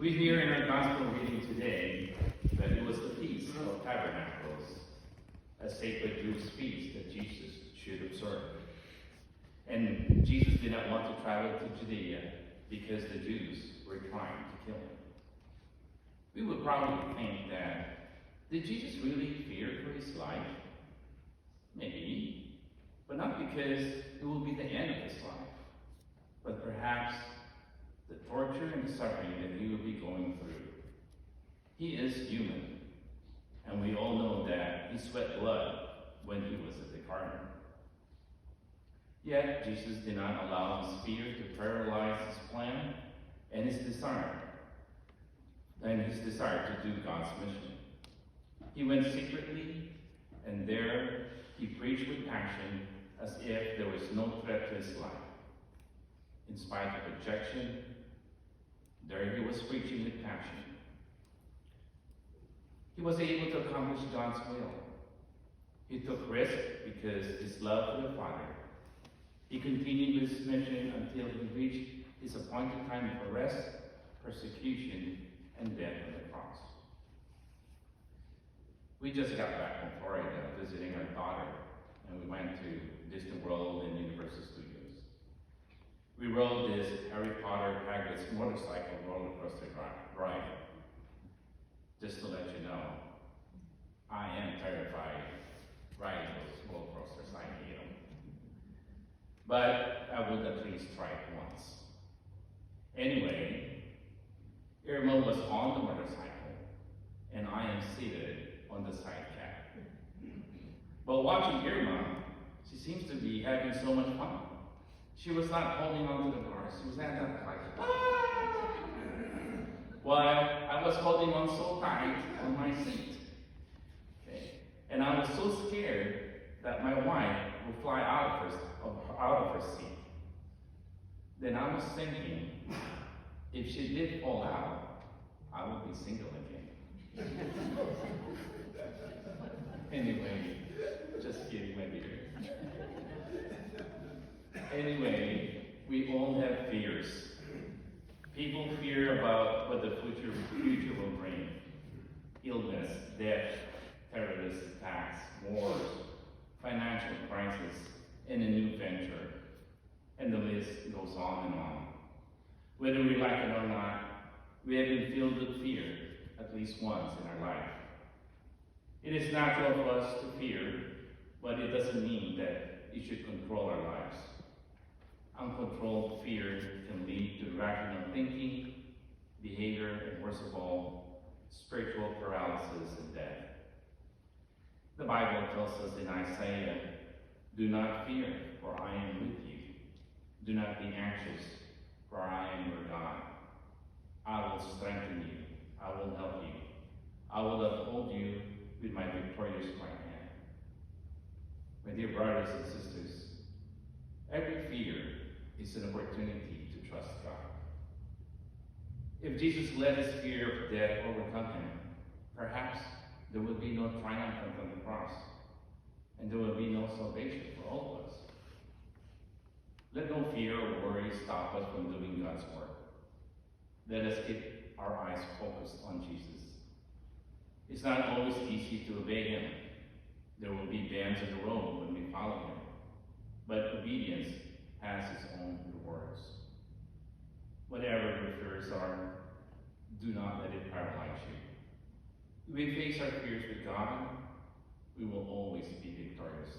We hear in our gospel reading today that it was the Feast of Tabernacles, a sacred Jewish feast that Jesus should observe. And Jesus did not want to travel to Judea because the Jews were trying to kill him. We would probably think that, did Jesus really fear for his life? Maybe, but not because it will be the end of his life, but perhaps the torture and the suffering that he will be going through. He is human, and we all know that he sweat blood when he was at the garden. Yet, Jesus did not allow his fear to paralyze his plan and his desire to do God's mission. He went secretly, and there he preached with passion as if there was no threat to his life. In spite of rejection, there he was preaching with passion. He was able to accomplish God's will. He took risk because his love for the Father. He continued his mission until he reached his appointed time of arrest, persecution, and death on the cross. We just got back from Florida visiting our daughter, and we went to Disney World and Universal Studios. We rode this Harry Potter Hagrid's motorcycle roller coaster ride. Just to let you know, I am terrified riding those roller coasters. I hate them. But I would at least try it once. Anyway, Irma was on the motorcycle, and I am seated on the side cab. But watching Irma, she seems to be having so much fun. She was not holding on to the bars. She was at that like, ah! While I was holding on so tight on my seat. Okay? And I was so scared that my wife would fly out of her seat. Then I was thinking, if she did fall out, I would be single again. Anyway, just kidding, my dear. Anyway, we all have fears. People fear about what the future will bring. Illness, death, terrorist attacks, wars, financial crisis, and a new venture. And the list goes on and on. Whether we like it or not, we have been filled with fear at least once in our life. It is natural for us to fear, but it doesn't mean that it should control our lives. Uncontrolled fear can lead to irrational thinking, behavior, and worst of all, spiritual paralysis and death. The Bible tells us in Isaiah, "Do not fear, for I am with you. Do not be anxious, for I am your God. I will strengthen you. I will help you. I will uphold you with my victorious right hand." My dear brothers and sisters, every fear is an opportunity to trust God. If Jesus let his fear of death overcome him, perhaps there would be no triumph on the cross, and there would be no salvation for all of us. Let no fear or worry stop us from doing God's work. Let us keep our eyes focused on Jesus. It's not always easy to obey him. There will be bends in the road when we follow him, but obedience has its own rewards. Whatever your fears are, do not let it paralyze you. If we face our fears with God, we will always be victorious.